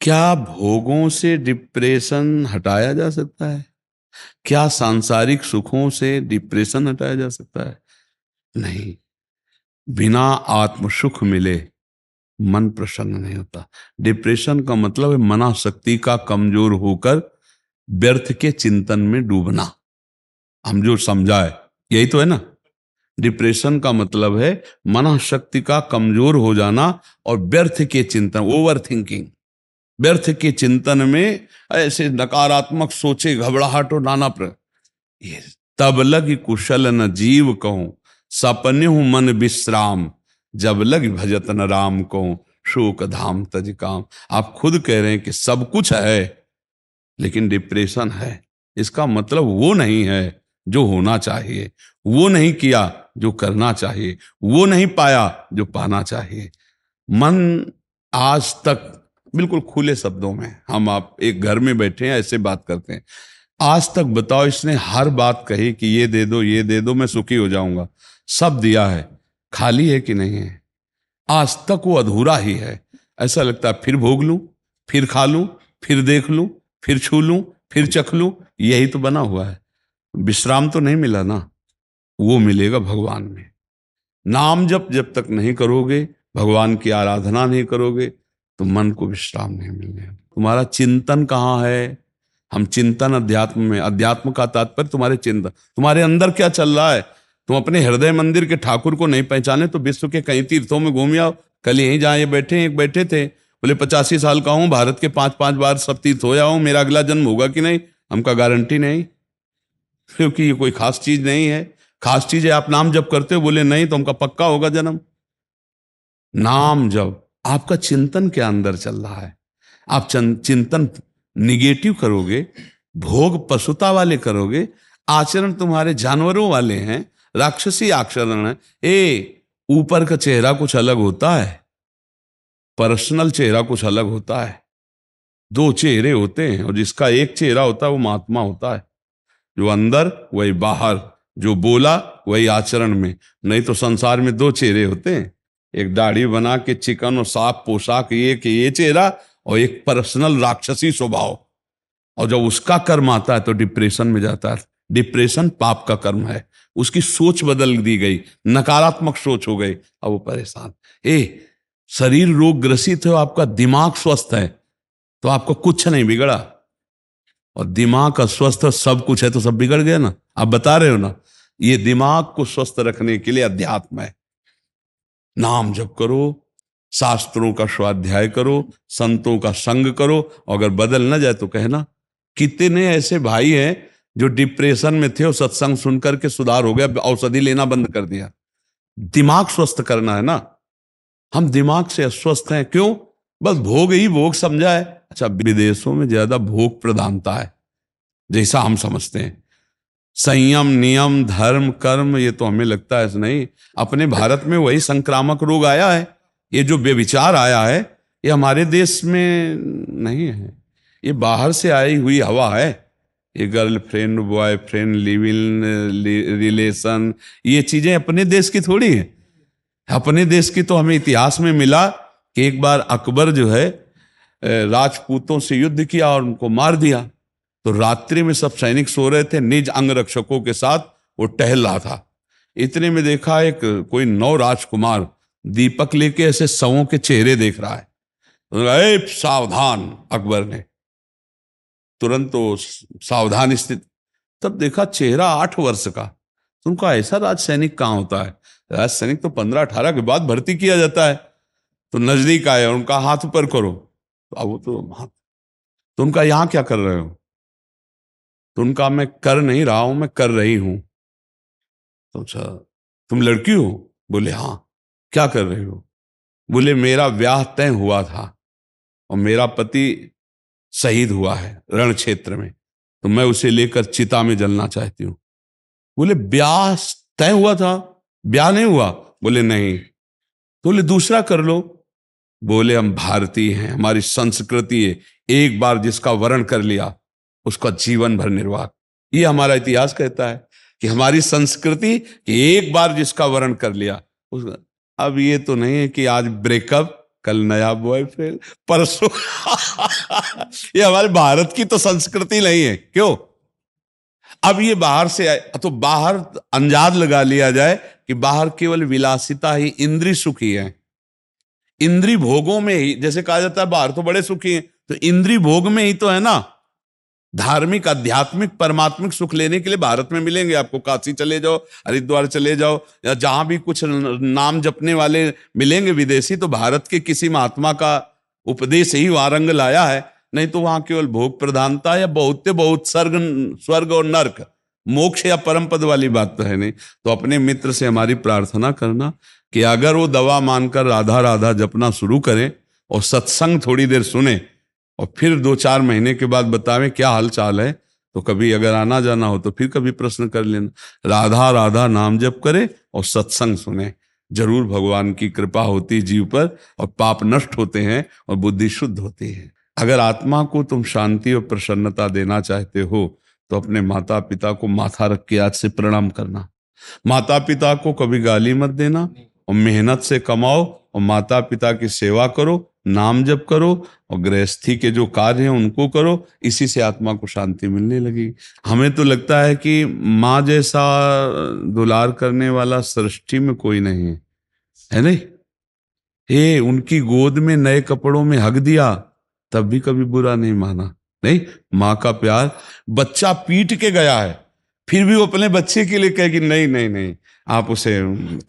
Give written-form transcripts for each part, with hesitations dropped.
क्या भोगों से डिप्रेशन हटाया जा सकता है? क्या सांसारिक सुखों से डिप्रेशन हटाया जा सकता है? नहीं। बिना आत्म सुख मिले मन प्रसन्न नहीं होता। डिप्रेशन का मतलब है मनाशक्ति का कमजोर होकर व्यर्थ के चिंतन में डूबना। हम जो समझा है यही तो है ना। डिप्रेशन का मतलब है मनाशक्ति का कमजोर हो जाना और व्यर्थ के चिंतन, ओवर थिंकिंग, व्यर्थ के चिंतन में ऐसे नकारात्मक सोचे, घबराहट और नाना ये तब लग कुशल न जीव कहूं, सपने हूं मन विश्राम, जब लग भजत न राम कहूं, शोक धाम तज काम। आप खुद कह रहे हैं कि सब कुछ है लेकिन डिप्रेशन है। इसका मतलब वो नहीं है जो होना चाहिए, वो नहीं किया जो करना चाहिए, वो नहीं पाया जो पाना चाहिए। मन आज तक, बिल्कुल खुले शब्दों में हम आप एक घर में बैठे हैं ऐसे बात करते हैं, आज तक बताओ इसने हर बात कही कि ये दे दो ये दे दो मैं सुखी हो जाऊंगा, सब दिया है, खाली है कि नहीं है? आज तक वो अधूरा ही है। ऐसा लगता है फिर भोग लूं, फिर खा लूं, फिर देख लूं, फिर छू लूं, फिर चख लूं, यही तो बना हुआ है। विश्राम तो नहीं मिला ना, वो मिलेगा भगवान में। नाम जब जब तक नहीं करोगे, भगवान की आराधना नहीं करोगे, तो मन को विश्राम नहीं मिलने। तुम्हारा चिंतन कहाँ है? हम चिंतन अध्यात्म में, अध्यात्म का तात्पर्य तुम्हारे चिंतन, तुम्हारे अंदर क्या चल रहा है। तुम अपने हृदय मंदिर के ठाकुर को नहीं पहचाने तो विश्व के कई तीर्थों में घूम आओ। कल यहीं जहाँ ये बैठे एक बैठे थे, बोले 85 साल का हूँ, भारत के 5 5 बार सब तीर्थ हो जाऊं, मेरा अगला जन्म होगा कि नहीं हमका गारंटी नहीं, क्योंकि ये कोई खास चीज नहीं है। खास चीज है आप नाम जप करते हो, बोले नहीं तो हमका पक्का होगा जन्म। नाम जप, आपका चिंतन क्या अंदर चल रहा है? आप चिंतन निगेटिव करोगे, भोग पशुता वाले करोगे, आचरण तुम्हारे जानवरों वाले हैं, राक्षसी आचरण है। ऊपर का चेहरा कुछ अलग होता है, पर्सनल चेहरा कुछ अलग होता है। दो चेहरे होते हैं और जिसका एक चेहरा होता है वो महात्मा होता है, जो अंदर वही बाहर, जो बोला वही आचरण में। नहीं तो संसार में दो चेहरे होते हैं, एक दाढ़ी बना के चिकन और साफ पोशाक ये चेहरा, और एक पर्सनल राक्षसी स्वभाव। और जब उसका कर्म आता है तो डिप्रेशन में जाता है। डिप्रेशन पाप का कर्म है, उसकी सोच बदल दी गई, नकारात्मक सोच हो गई, अब वो परेशान। शरीर रोग ग्रसित है, आपका दिमाग स्वस्थ है तो आपको कुछ नहीं बिगड़ा, और दिमाग अस्वस्थ सब कुछ है तो सब बिगड़ गया ना। आप बता रहे हो ना, ये दिमाग को स्वस्थ रखने के लिए अध्यात्म है। नाम जप करो, शास्त्रों का स्वाध्याय करो, संतों का संग करो, और अगर बदल ना जाए तो कहना। कितने ऐसे भाई हैं जो डिप्रेशन में थे और सत्संग सुनकर के सुधार हो गया, औषधि लेना बंद कर दिया। दिमाग स्वस्थ करना है ना। हम दिमाग से अस्वस्थ हैं, क्यों? बस भोग ही भोग समझा है। अच्छा, विदेशों में ज्यादा भोग प्रधानता है जैसा हम समझते हैं। संयम, नियम, धर्म, कर्म, ये तो हमें लगता है नहीं। अपने भारत में वही संक्रामक रोग आया है, ये जो व्यभिचार आया है, ये हमारे देश में नहीं है, ये बाहर से आई हुई हवा है। ये girlfriend, boyfriend, live in relation, ये चीजें अपने देश की थोड़ी है। अपने देश की तो हमें इतिहास में मिला कि एक बार अकबर जो है राजपूतों से युद्ध किया और उनको मार दिया। तो रात्रि में सब सैनिक सो रहे थे, निज अंगरक्षकों के साथ वो टहल रहा था। इतने में देखा एक कोई नौ राजकुमार दीपक लेके ऐसे शवों के चेहरे देख रहा है। तो सावधान, अकबर ने तुरंत तो सावधान स्थिति। तब देखा चेहरा 8 वर्ष का। तो उनका ऐसा राज सैनिक कहाँ होता है? राज सैनिक तो 15-18 के बाद भर्ती किया जाता है। तो नजदीक आए और उनका हाथ ऊपर करो, तो अब वो तो उनका यहां क्या कर रहे हो? तो उनका मैं कर नहीं रहा हूं, मैं कर रही हूं। तो अच्छा, तुम लड़की हो? बोले हाँ। क्या कर रही हो? बोले मेरा ब्याह तय हुआ था और मेरा पति शहीद हुआ है रण क्षेत्र में, तो मैं उसे लेकर चिता में जलना चाहती हूँ। बोले ब्याह तय हुआ था, ब्याह नहीं हुआ? बोले नहीं। तो बोले दूसरा कर लो। बोले हम भारतीय हैं, हमारी संस्कृति है, एक बार जिसका वरण कर लिया उसका जीवन भर निर्वाह। ये हमारा इतिहास कहता है कि हमारी संस्कृति कि एक बार जिसका वरण कर लिया उसका। अब ये तो नहीं है कि आज ब्रेकअप कल नया बॉयफ्रेंड, परसों ये हमारे भारत की तो संस्कृति नहीं है, क्यों? अब ये बाहर से आए तो बाहर अंदाज लगा लिया जाए कि बाहर केवल विलासिता ही, इंद्रिय सुख ही है। इंद्रिय भोगों में ही, जैसे कहा जाता है बाहर तो बड़े सुखी हैं, तो इंद्रिय भोग में ही तो है ना। धार्मिक, आध्यात्मिक, परमात्मिक सुख लेने के लिए भारत में मिलेंगे आपको। काशी चले जाओ, हरिद्वार चले जाओ, या जहां भी कुछ नाम जपने वाले मिलेंगे विदेशी, तो भारत के किसी महात्मा का उपदेश ही वहां रंग लाया है। नहीं तो वहां केवल भोग प्रधानता या बहुत स्वर्ग और नर्क, मोक्ष या परम पद वाली बात तो है नहीं। तो अपने मित्र से हमारी प्रार्थना करना कि अगर वो दवा मानकर राधा राधा जपना शुरू करें और सत्संग थोड़ी देर सुने और फिर 2-4 महीने के बाद बतावें क्या हाल चाल है, तो कभी अगर आना जाना हो तो फिर कभी प्रश्न कर लेना। राधा राधा नाम जप करे और सत्संग सुने, जरूर भगवान की कृपा होती जीव पर और पाप नष्ट होते हैं और बुद्धि शुद्ध होती है। अगर आत्मा को तुम शांति और प्रसन्नता देना चाहते हो तो अपने माता पिता को माथा रख के आज से प्रणाम करना। माता पिता को कभी गाली मत देना और मेहनत से कमाओ और माता पिता की सेवा करो, नाम जप करो और गृहस्थी के जो कार्य हैं उनको करो। इसी से आत्मा को शांति मिलने लगी। हमें तो लगता है कि माँ जैसा दुलार करने वाला सृष्टि में कोई नहीं है, है नहीं? हे, उनकी गोद में नए कपड़ों में हक दिया तब भी कभी बुरा नहीं माना। नहीं, माँ का प्यार, बच्चा पीट के गया है फिर भी वो अपने बच्चे के लिए कहेगी नहीं नहीं नहीं, आप उसे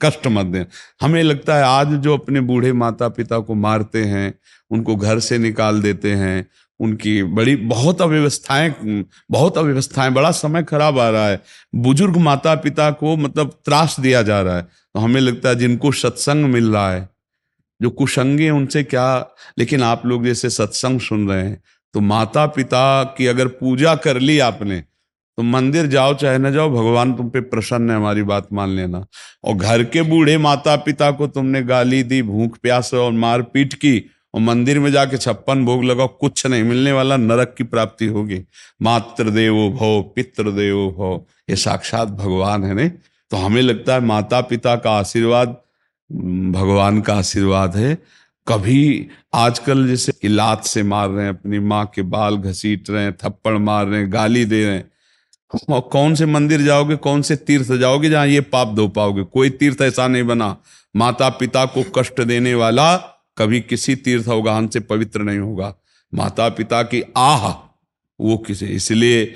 कष्ट मत दें। हमें लगता है आज जो अपने बूढ़े माता पिता को मारते हैं, उनको घर से निकाल देते हैं, उनकी बहुत अव्यवस्थाएं, बड़ा समय खराब आ रहा है। बुजुर्ग माता पिता को मतलब त्रास दिया जा रहा है। तो हमें लगता है जिनको सत्संग मिल रहा है, जो कुसंगी हैं उनसे क्या। लेकिन आप लोग जैसे सत्संग सुन रहे हैं, तो माता पिता की अगर पूजा कर ली आपने, तो मंदिर जाओ चाहे न जाओ, भगवान तुम पे प्रसन्न है, हमारी बात मान लेना। और घर के बूढ़े माता पिता को तुमने गाली दी, भूख प्यास और मार पीट की, और मंदिर में जाके 56 भोग लगाओ, कुछ नहीं मिलने वाला, नरक की प्राप्ति होगी। मातृदेवो भव पितृदेवो भव, ये साक्षात भगवान है। नहीं तो हमें लगता है माता पिता का आशीर्वाद भगवान का आशीर्वाद है। कभी आजकल जैसे इलाज से मार रहे हैं, अपनी माँ के बाल घसीट रहे हैं, थप्पड़ मार रहे हैं, गाली दे रहे हैं, और कौन से मंदिर जाओगे, कौन से तीर्थ जाओगे जहां ये पाप धो पाओगे? कोई तीर्थ ऐसा नहीं बना। माता पिता को कष्ट देने वाला कभी किसी तीर्थ अवगाहन से पवित्र नहीं होगा। माता पिता की आह वो किसी, इसलिए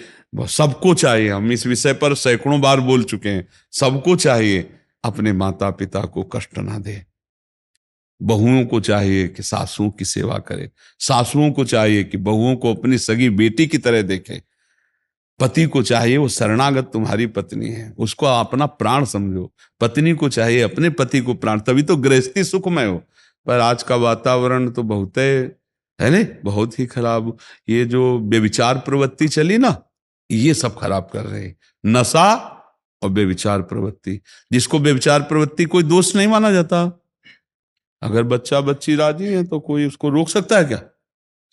सबको चाहिए, हम इस विषय पर सैकड़ों बार बोल चुके हैं, सबको चाहिए अपने माता पिता को कष्ट ना दे। बहुओं को चाहिए कि सासुओं की सेवा करे, सासुओं को चाहिए कि बहुओं को अपनी सगी बेटी की तरह देखे, पति को चाहिए वो शरणागत तुम्हारी पत्नी है, उसको अपना प्राण समझो, पत्नी को चाहिए अपने पति को प्राण, तभी तो गृहस्थी सुखमय हो। पर आज का वातावरण तो बहुत है नहीं, बहुत ही खराब। ये जो व्यभिचार प्रवृत्ति चली ना, ये सब खराब कर रहे हैं। नशा और व्यभिचार प्रवृत्ति, जिसको व्यभिचार प्रवृत्ति कोई दोष नहीं माना जाता। अगर बच्चा बच्ची राजी है तो कोई उसको रोक सकता है क्या?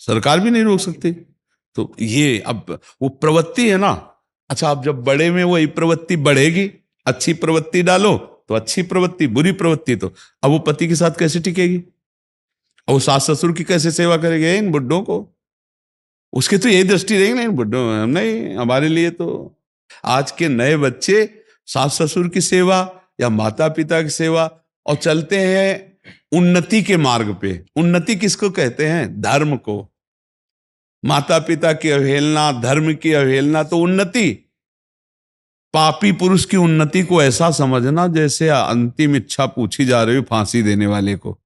सरकार भी नहीं रोक सकती। तो ये अब वो प्रवृत्ति है ना। अच्छा, अब जब बड़े में वही प्रवृत्ति बढ़ेगी, अच्छी प्रवृत्ति डालो तो अच्छी प्रवृत्ति, बुरी प्रवृत्ति तो अब वो पति के साथ कैसे टिकेगी, और वो सास ससुर की कैसे सेवा करेंगे इन बुड्ढों को? उसकी तो यही दृष्टि रहेगी ना, इन बुड्ढों नहीं, हमारे लिए तो आज के नए बच्चे सास ससुर की सेवा या माता पिता की सेवा, और चलते हैं उन्नति के मार्ग पे। उन्नति किसको कहते हैं? धर्म को। माता पिता की अवहेलना, धर्म की अवहेलना तो उन्नति। पापी पुरुष की उन्नति को ऐसा समझना जैसे अंतिम इच्छा पूछी जा रही हो फांसी देने वाले को।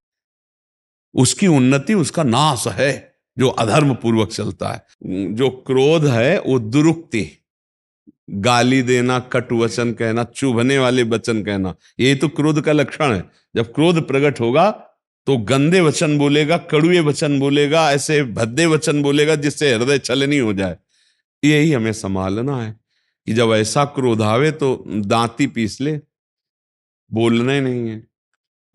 उसकी उन्नति उसका नाश है जो अधर्म पूर्वक चलता है। जो क्रोध है वो दुरुक्ति, गाली देना, कटु वचन कहना, चुभने वाले वचन कहना, ये तो क्रोध का लक्षण है। जब क्रोध प्रकट होगा तो गंदे वचन बोलेगा, कड़ुए वचन बोलेगा, ऐसे भद्दे वचन बोलेगा जिससे हृदय छलनी हो जाए। यही हमें संभालना है कि जब ऐसा क्रोध आवे तो दांती पीस ले, बोलना ही नहीं है।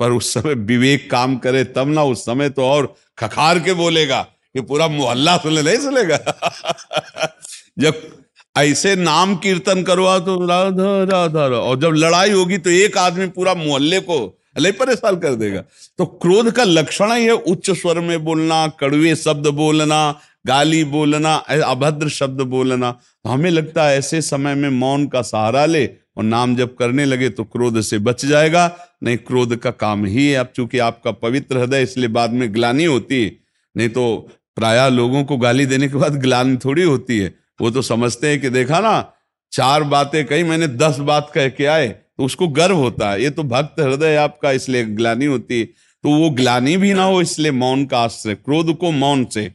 पर उस समय विवेक काम करे तब ना, उस समय तो और खखार के बोलेगा कि पूरा मोहल्ला सुने, नहीं सुनेगा। जब ऐसे नाम कीर्तन करवा तो राधा राधा, और जब लड़ाई होगी तो एक आदमी पूरा मोहल्ले को अले परेशान कर देगा। तो क्रोध का लक्षण ही है उच्च स्वर में बोलना, कड़वे शब्द बोलना, गाली बोलना, अभद्र शब्द बोलना। तो हमें लगता है ऐसे समय में मौन का सहारा ले और नाम जप करने लगे तो क्रोध से बच जाएगा। नहीं, क्रोध का काम ही है। अब चूंकि आपका पवित्र हृदय, इसलिए बाद में ग्लानि होती है। नहीं तो प्रायः लोगों को गाली देने के बाद ग्लानि थोड़ी होती है। वो तो समझते हैं कि देखा ना, 4 बातें कही, मैंने 10 बात कह के आए, तो उसको गर्व होता है। ये तो भक्त हृदय है आपका, इसलिए ग्लानि होती है। तो वो ग्लानि भी ना हो, इसलिए मौन का आश्रय। क्रोध को मौन से,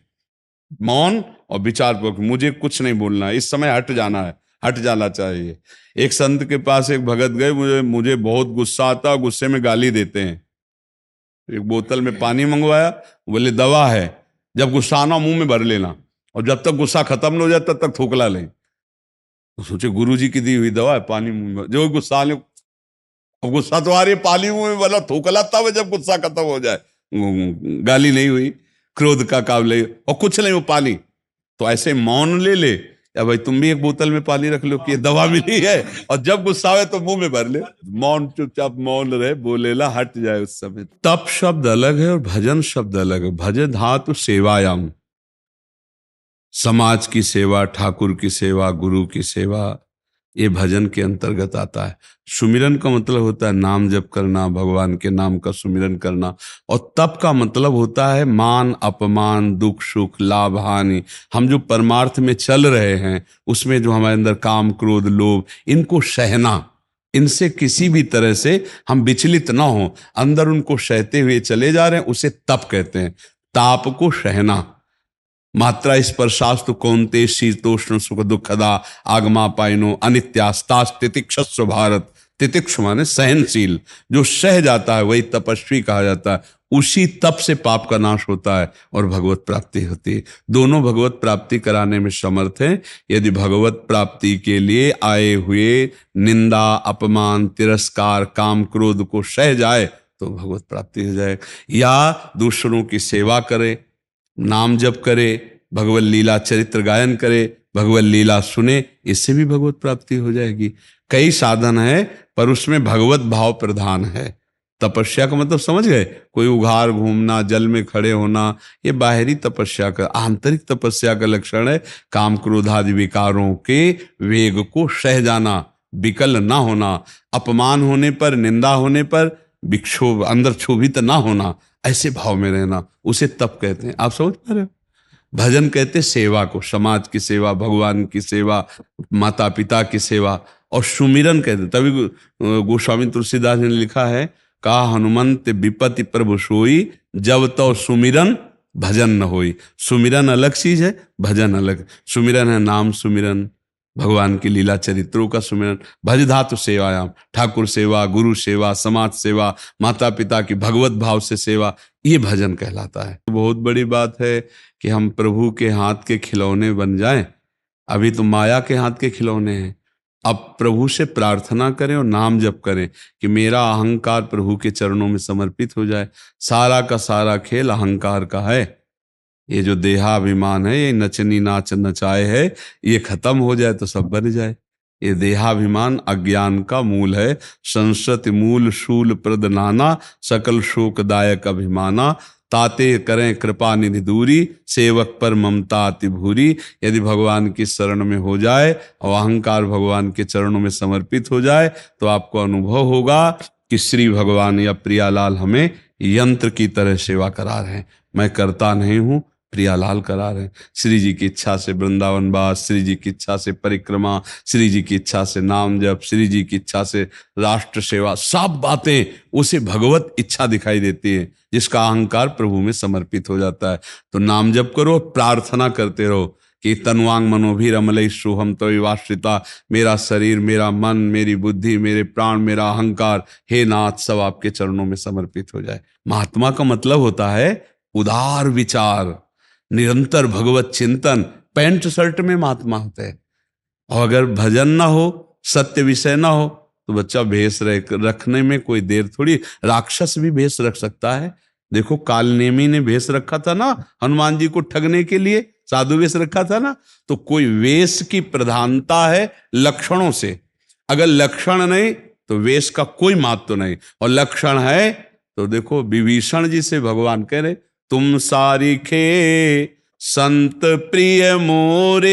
मौन और विचारपूर्वक, मुझे कुछ नहीं बोलना है, इस समय हट जाना है, हट जाना चाहिए। एक संत के पास एक भगत गए, मुझे मुझे बहुत गुस्सा आता, गुस्से में गाली देते हैं। एक बोतल में पानी मंगवाया, बोले दवा है, जब गुस्सा आना मुंह में भर लेना, और जब तक गुस्सा खत्म न हो जाए तब तक थूकला लें। तो सोचे गुरुजी की दी हुई दवा है, पानी मुंह में, जो गुस्सा आने, अब गुस्सा तो आ रही है, पानी मुंह में भला, थूकला तब जब गुस्सा खत्म हो जाए। गाली नहीं हुई, क्रोध का काम ले, और कुछ नहीं, वो पानी। तो ऐसे मौन ले ले, या भाई तुम भी एक बोतल में पानी रख लो कि ये दवा मिली है, और जब गुस्सा आवे तो मुंह में भर ले। मौन, चुपचाप मौन रहे, बोलेला हट जाए उस समय। तप शब्द अलग है और भजन शब्द अलग है। भजन धातु सेवायाम, समाज की सेवा, ठाकुर की सेवा, गुरु की सेवा, ये भजन के अंतर्गत आता है। सुमिरन का मतलब होता है नाम जप करना, भगवान के नाम का सुमिरन करना। और तप का मतलब होता है मान अपमान, दुख सुख, लाभ हानि, हम जो परमार्थ में चल रहे हैं उसमें जो हमारे अंदर काम क्रोध लोभ, इनको सहना, इनसे किसी भी तरह से हम विचलित ना हो, अंदर उनको सहते हुए चले जा रहे हैं, उसे तप कहते हैं। ताप को सहना। मात्रा स्पर्शास्तु कौन्ते शीतोष्ण सुख दुखदा आगमा पाइनो अनित्यास्तास तितिक्षस्व भारत। तितिक्ष माने सहनशील, जो सह जाता है वही तपस्वी कहा जाता है। उसी तप से पाप का नाश होता है और भगवत प्राप्ति होती है। दोनों भगवत प्राप्ति कराने में समर्थ हैं। यदि भगवत प्राप्ति के लिए आए हुए निंदा, अपमान, तिरस्कार, काम क्रोध को सह जाए तो भगवत प्राप्ति हो जाए। या दूसरों की सेवा करे, नाम जप करे, भगवत लीला चरित्र गायन करे, भगवत लीला सुने, इससे भी भगवत प्राप्ति हो जाएगी। कई साधन है पर उसमें भगवत भाव प्रधान है। तपस्या का मतलब समझ गए, कोई उघार घूमना, जल में खड़े होना, ये बाहरी तपस्या का। आंतरिक तपस्या का लक्षण है काम क्रोधादि विकारों के वेग को सह जाना, विकल ना होना, अपमान होने पर, निंदा होने पर विक्षोभ, अंदर क्षोभित ना होना, ऐसे भाव में रहना, उसे तप कहते हैं। आप समझ पा रहे हो? भजन कहते सेवा को, समाज की सेवा, भगवान की सेवा, माता पिता की सेवा। और सुमिरन कहते, तभी गोस्वामी तुलसीदास ने लिखा है, का हनुमंत विपत्ति प्रभु सोई, जब तो सुमिरन भजन न होई। सुमिरन अलग चीज है, भजन अलग। सुमिरन है नाम सुमिरन, भगवान की लीला चरित्रों का सुमिरन। भज धातु सेवायाम, ठाकुर सेवा, गुरु सेवा, समाज सेवा, माता पिता की भगवत भाव से सेवा, ये भजन कहलाता है। बहुत बड़ी बात है कि हम प्रभु के हाथ के खिलौने बन जाएं। अभी तो माया के हाथ के खिलौने हैं। अब प्रभु से प्रार्थना करें और नाम जप करें कि मेरा अहंकार प्रभु के चरणों में समर्पित हो जाए। सारा का सारा खेल अहंकार का है। ये जो देहाभिमान है, ये नचनी नाच नचाए है, ये खत्म हो जाए तो सब बन जाए। ये देहाभिमान अज्ञान का मूल है। संसति मूल शूल प्रद नाना, सकल शोकदायक अभिमाना, ताते करें कृपा निधि दूरी, सेवक पर ममता अति भूरी। यदि भगवान की शरण में हो जाए और अहंकार भगवान के चरणों में समर्पित हो जाए तो आपको अनुभव होगा कि श्री भगवान या प्रियालाल हमें यंत्र की तरह सेवा करा रहे हैं। मैं करता नहीं हूं, प्रियालाल करा रहे हैं। श्री जी की इच्छा से वृंदावन वास, श्री जी की इच्छा से परिक्रमा, श्री जी की इच्छा से नाम जप, श्री जी की इच्छा से राष्ट्र सेवा, सब बातें उसे भगवत इच्छा दिखाई देती है जिसका अहंकार प्रभु में समर्पित हो जाता है। तो नाम जप करो, प्रार्थना करते रहो कि तनुवांग मनोभिरमलई सोहम तो विवाश्रिता, मेरा शरीर, मेरा मन, मेरी बुद्धि, मेरे प्राण, मेरा अहंकार, हे नाथ, सब आपके चरणों में समर्पित हो जाए। महात्मा का मतलब होता है उदार विचार, निरंतर भगवत चिंतन। पैंट शर्ट में महात्मा होते हैं। और अगर भजन ना हो, सत्य विषय ना हो, तो बच्चा भेष रखने में कोई देर थोड़ी। राक्षस भी भेष रख सकता है। देखो कालनेमी ने भेष रखा था ना हनुमान जी को ठगने के लिए, साधु वेश रखा था ना। तो कोई वेश की प्रधानता है लक्षणों से। अगर लक्षण नहीं तो वेश का कोई महत्व नहीं। और लक्षण है तो देखो विभीषण जी से भगवान कह रहे तुम सारिखे संत प्रिय मोरे,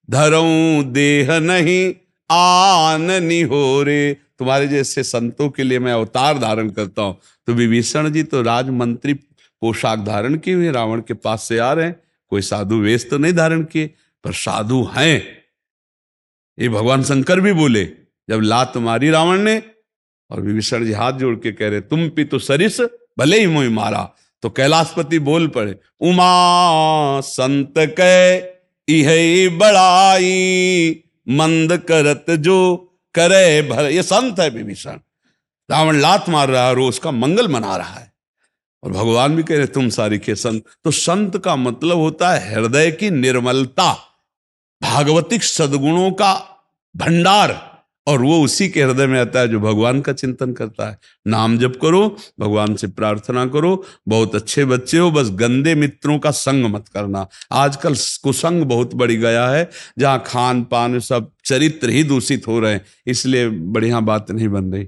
धरऊं देह नहीं आन निहोरे। तुम्हारे जैसे संतों के लिए मैं अवतार धारण करता हूं। तो विभीषण जी तो राजमंत्री पोशाक धारण किए हुए रावण के पास से आ रहे हैं, कोई साधु वेश तो नहीं धारण किए, पर साधु हैं। ये भगवान शंकर भी बोले जब लात मारी रावण ने, और विभीषण जी हाथ जोड़ के कह रहे तुम पितु सरिस भले ही मोहि मारा, तो कैलाशपति बोल पड़े उमा संत कै इहै बड़ाई, मंद करत जो करे भर। ये संत है विभीषण, रावण लात मार रहा है और उसका मंगल मना रहा है, और भगवान भी कह रहे तुम सारिखे संत। तो संत का मतलब होता है हृदय की निर्मलता, भागवतिक सद्गुणों का भंडार, और वो उसी के हृदय में आता है जो भगवान का चिंतन करता है। नाम जप करो, भगवान से प्रार्थना करो। बहुत अच्छे बच्चे हो, बस गंदे मित्रों का संग मत करना। आजकल कुसंग बहुत बढ़ गया है, जहाँ खान पान सब चरित्र ही दूषित हो रहे हैं, इसलिए बढ़िया बात नहीं बन रही।